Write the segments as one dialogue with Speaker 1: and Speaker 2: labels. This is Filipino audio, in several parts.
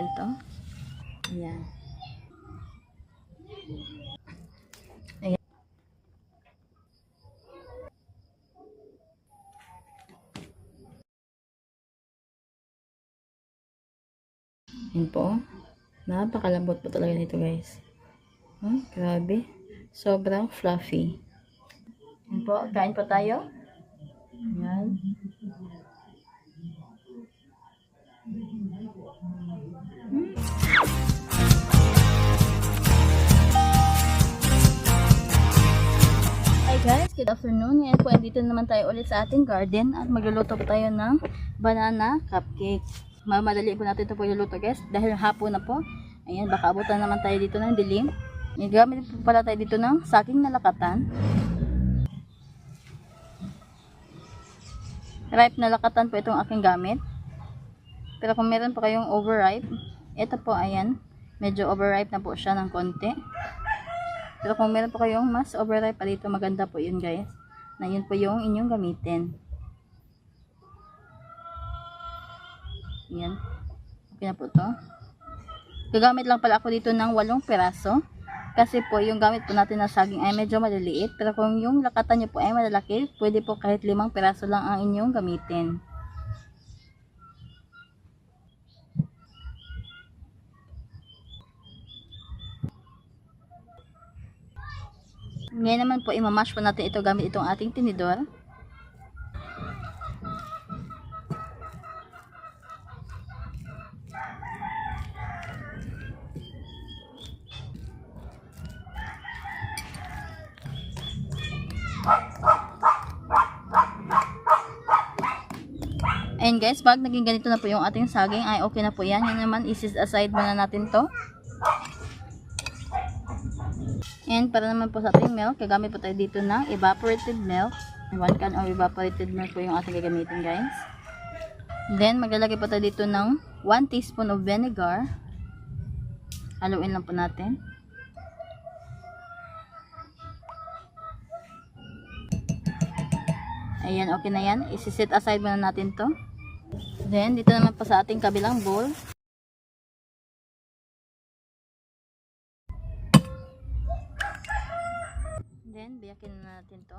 Speaker 1: natin to. Ayan. Ayan. Ayan po. Napakalambot po talaga nito guys. Grabe. Sobrang fluffy. Ayan po. Kain po tayo. Ayan. Hi guys, good afternoon. Ngayon po, andito naman tayo ulit sa ating garden at magluluto po tayo ng banana cupcake. Mamadali po natin ito po iluluto guys dahil hapon na po. Ayan, baka abutan naman tayo dito ng dilim. Gamit po pala tayo dito ng saging na lakatan. Ripe na lakatan po itong aking gamit. Pero kung meron po kayong overripe, ito po ayan, medyo overripe na po siya ng konti. Pero kung meron po kayong mas overripe pa dito, maganda po yun guys. Na yun po yung inyong gamitin. Ayan. Okay na po to. Gagamit lang pala ako dito ng 8 peraso. Kasi po yung gamit po natin na saging ay medyo maliliit. Pero kung yung lakatan nyo po ay malalaki, pwede po kahit 5 peraso lang ang inyong gamitin. Ngayon naman po, imamash po natin ito gamit itong ating tinidor. Ayan guys, pag naging ganito na po yung ating saging, ay okay na po yan. Yan naman, isis aside muna natin to. And para naman po sa ating milk, gagamit po tayo dito ng evaporated milk. 1 can of evaporated milk po yung ating gagamitin guys. Then maglalagay po tayo dito ng 1 teaspoon of vinegar. Haluin lang po natin. Ayan, okay na yan. Isi-set aside muna natin to. Then dito naman po sa ating kabilang bowl, then, biyakin na natin to.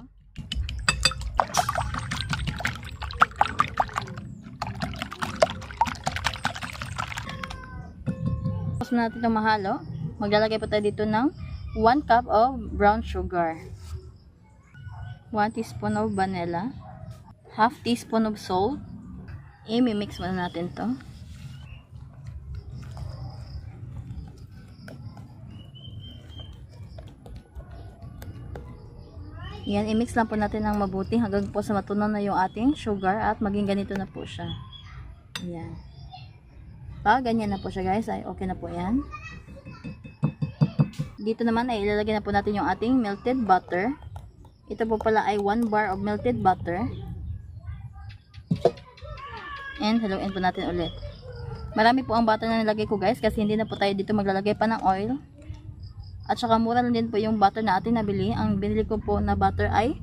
Speaker 1: Tapos na natin itong mahalo. Maglalagay po tayo dito ng 1 cup of brown sugar. 1 teaspoon of vanilla. Half teaspoon of salt. I-mix muna natin to. Yan, i-mix lang po natin ng mabuti hanggang po sa matunaw na yung ating sugar at maging ganito na po siya. Yan. Pag ganyan na po siya guys, ay okay na po yan. Dito naman ay ilalagay na po natin yung ating melted butter. Ito po pala ay 1 bar of melted butter. And haluin po natin ulit. Marami po ang butter na nilagay ko guys kasi hindi na po tayo dito maglalagay pa ng oil. At saka mura lang din po yung butter na ating nabili. Ang binili ko po na butter ay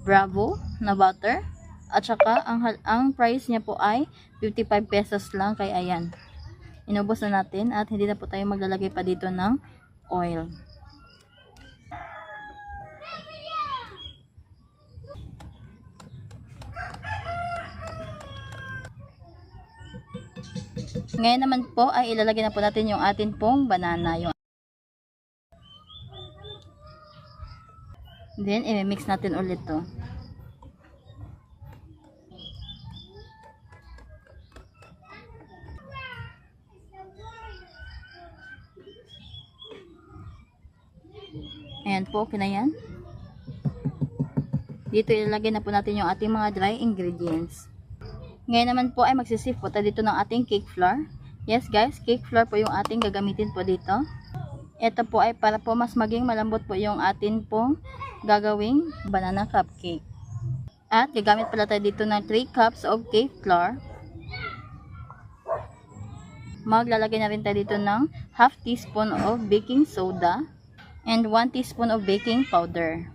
Speaker 1: Bravo na butter. At saka ang price niya po ay 55 pesos lang. Kaya ayan. Inubos na natin at hindi na po tayo maglalagay pa dito ng oil. Ngayon naman po ay ilalagay na po natin yung atin pong banana. Then, i-mix natin ulit to. Ayan po, okay na yan. Dito ilalagay na po natin yung ating mga dry ingredients. Ngayon naman po ay magsisift po tayo dito ng ating cake flour. Yes guys, cake flour po yung ating gagamitin po dito. Ito po ay para po mas maging malambot po yung atin pong gagawing banana cupcake. At gagamit pala tayo dito ng 3 cups of cake flour. Maglalagay na rin tayo dito ng half teaspoon of baking soda and 1 teaspoon of baking powder.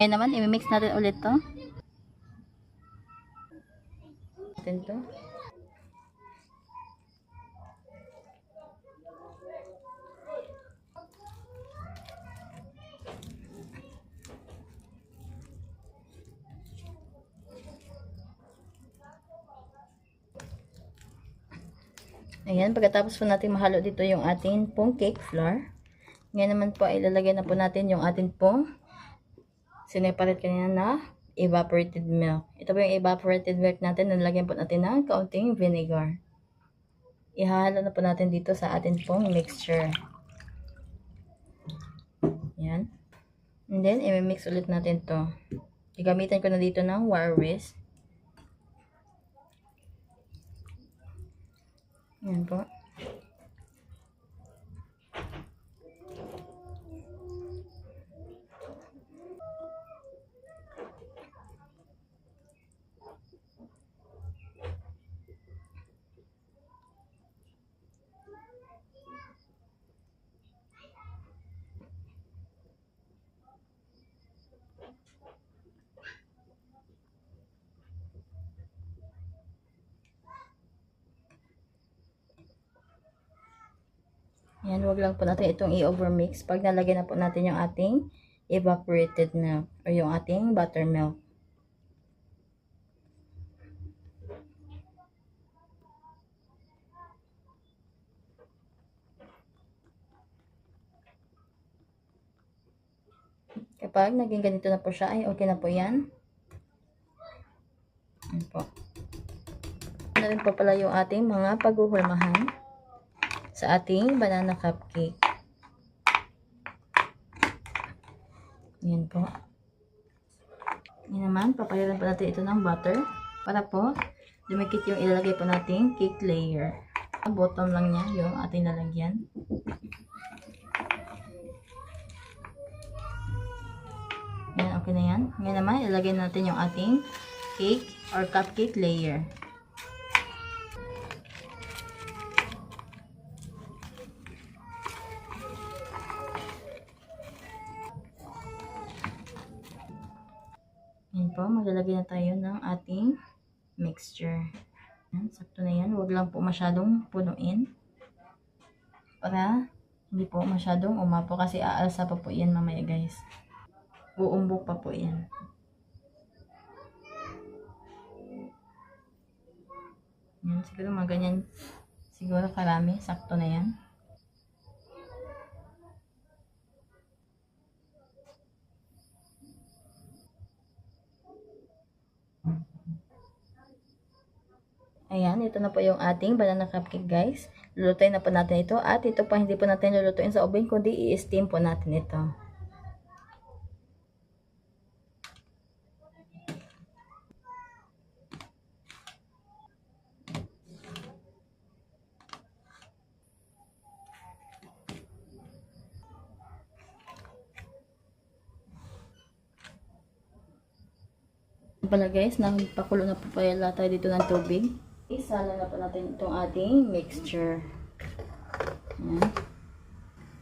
Speaker 1: Ngayon naman, i-mix natin ulit to. Natin to. Ayan, pagkatapos po natin mahalo dito yung ating pong cake flour. Ngayon naman po ay ilalagay na po natin yung ating pong sineparate kanina na evaporated milk. Ito po yung evaporated milk natin. Nalagyan po natin ng kaunting vinegar. Ihahalo na po natin dito sa ating pong mixture. Ayan. And then, i-mix ulit natin to. Gagamitan ko na dito ng wire whisk. Ayan po. Yan, wag lang po natin itong i-overmix pag nalagyan na po natin yung ating evaporated milk o yung ating buttermilk. Kapag naging ganito na po siya, ay okay na po yan. Yan po. Na rin po pala yung ating mga paghuhulmahan sa ating banana cupcake. Yan po. Yan naman, papayaran po natin ito ng butter para po dumikit yung ilalagay po nating cake layer. Ang bottom lang niya yung ating lalagyan. Yan, okay na yan. Ngayon naman, ilalagay natin yung ating cake or cupcake layer. Yan po, maglalagay na tayo ng ating mixture. Yan, sakto na yan. Huwag lang po masyadong punuin para hindi po masyadong umapo kasi aalsa pa po yan mamaya guys. Uumbok pa po yan. Yan, siguro mga ganyan. Siguro karami, sakto na yan. Ayan, ito na po yung ating banana cupcake guys. Lulutuin na po natin ito at ito pa hindi po natin lulutuin sa oven kundi i-steam po natin ito. Pala guys, nagpakulo na po pala tayo dito ng tubig. Isala na po natin itong ating mixture. Ayan.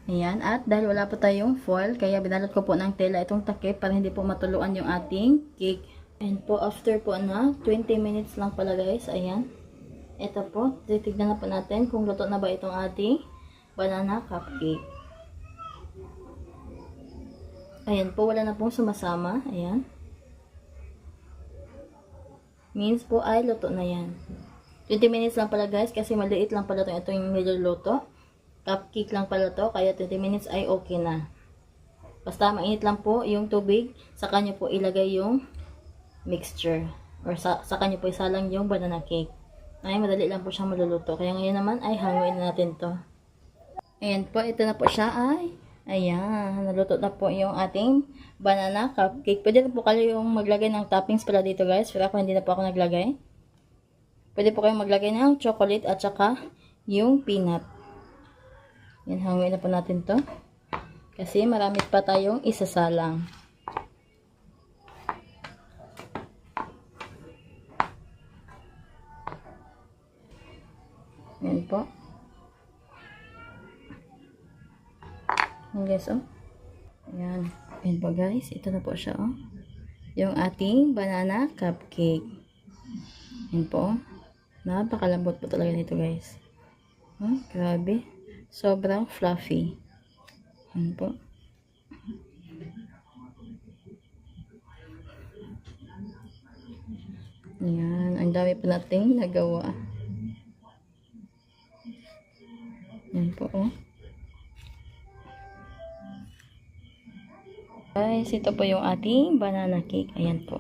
Speaker 1: Ayan. At dahil wala po tayong foil, kaya binalot ko po ng tela itong takip para hindi po matuluan yung ating cake. And po, after po na 20 minutes lang pala guys, ayan. Ito po, titignan na po natin kung luto na ba itong ating banana cupcake. Ayan po, wala na pong sumasama. Ayan. Means po ay luto na yan. 20 minutes lang pala guys kasi maliit lang pala ito yung niluluto. Cupcake lang pala to kaya 20 minutes ay okay na. Basta mainit lang po yung tubig, saka nyo po ilagay yung mixture. Or saka nyo po isalang yung banana cake. Ay madali lang po siyang maluluto. Kaya ngayon naman ay hanguin na natin to. Ayan po, ito na po siya ay. Ayan, naluto na po yung ating banana cupcake. Pwede na po kayo yung maglagay ng toppings pala dito guys. Pero ako hindi na po ako naglagay. Pwede po kayong maglagay ng chocolate at saka yung peanut. Yan, hanguin na po natin to. Kasi marami pa tayong isasalang. Yan po. Yan guys, oh. Ayan. Ayan po guys. Ito na po siya, oh. yung ating banana cupcake. Yan po. Napakalambot po talaga nito guys. Grabe. Sobrang fluffy. Yan po. Yan. Ang dami po nating nagawa. Yan po. Guys, ito po yung ating banana cake. Ayan po.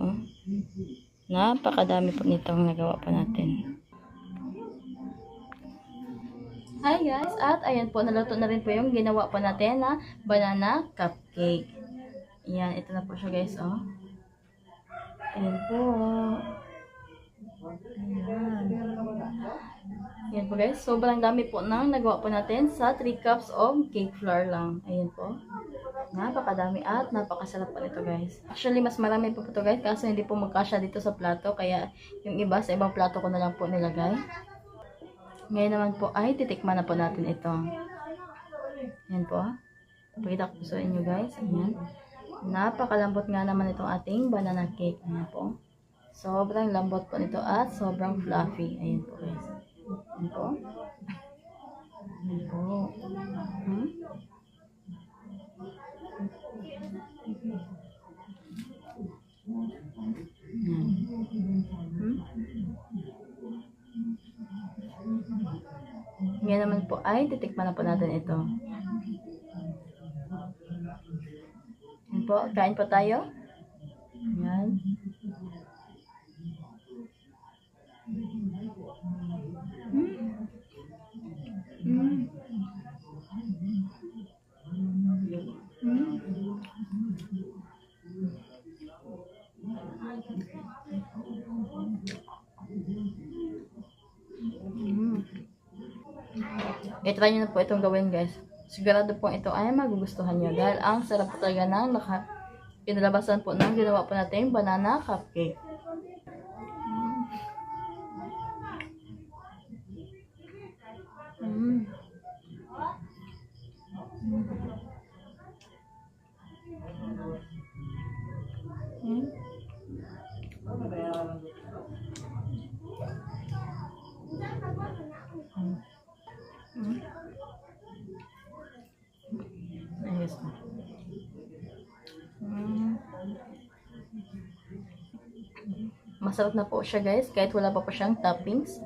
Speaker 1: Napakadami po nitong nagawa po natin. Hi guys, at ayan po, naluto na rin po yung ginawa po natin na banana cupcake. Ayan, ito na po siya guys, oh. Ayan po. Ayan. Ayan po guys, sobrang dami po nang nagawa po natin sa 3 cups of cake flour lang. Ayan po. Napakadami at napakasarap po nito guys. Actually, mas marami po ito guys, kaso hindi po magkasya dito sa plato, kaya yung iba sa ibang plato ko na lang po nilagay. Ngayon naman po ay titikman na po natin ito. Ayan po. Pakita ko po sa inyo guys. Ayan. Napakalambot nga naman itong ating banana cake. Ayan po. Sobrang lambot po nito at sobrang fluffy. Ayan po guys. Ayan po. Ayan po. Ngayon naman po ay titikman na po natin ito. Ayan po. Kain po tayo. Ayan. I-try nyo na po itong gawin guys. Sigurado po ito ay magugustuhan nyo. Dahil ang sarap po talaga ng pinalabasan po ng ginawa po natin banana cupcake. Ayos na. Masarap na po siya guys, kahit wala pa po siyang toppings.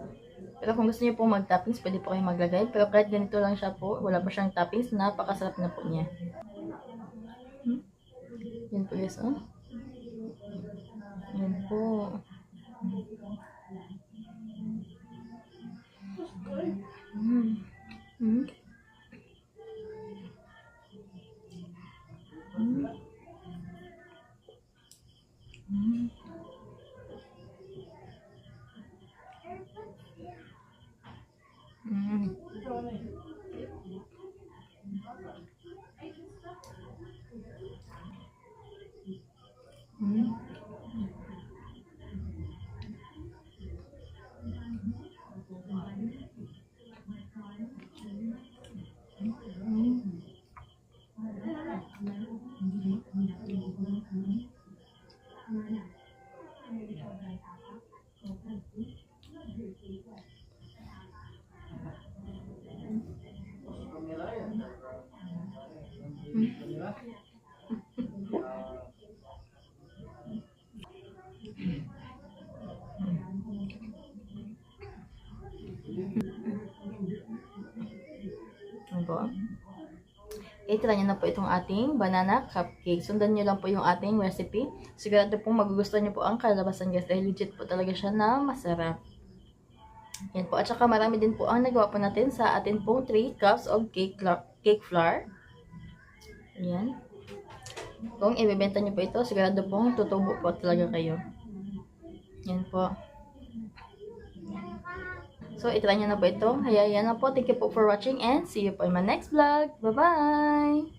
Speaker 1: Pero kung gusto niyo po mag-toppings, pwede po kayong maglagay. Pero kahit ganito lang siya po, wala pa siyang toppings, napakasarap na po niya. Yan po guys, oh. Yan po. I-try nyo na po itong ating banana cupcake. Sundan nyo lang po yung ating recipe. Sigurado pong magugustuhan nyo po ang kalabasan guys. Dahil legit po talaga siya na masarap. Yan po. At saka marami din po ang nagawa po natin sa atin pong 3 cups of cake flour. Yan. Kung ibebenta nyo po ito, sigurado pong tutubo po talaga kayo. Yan po. So, itry nyo na po ito. Hayaan na po. Thank you po for watching and see you po in my next vlog. Bye-bye!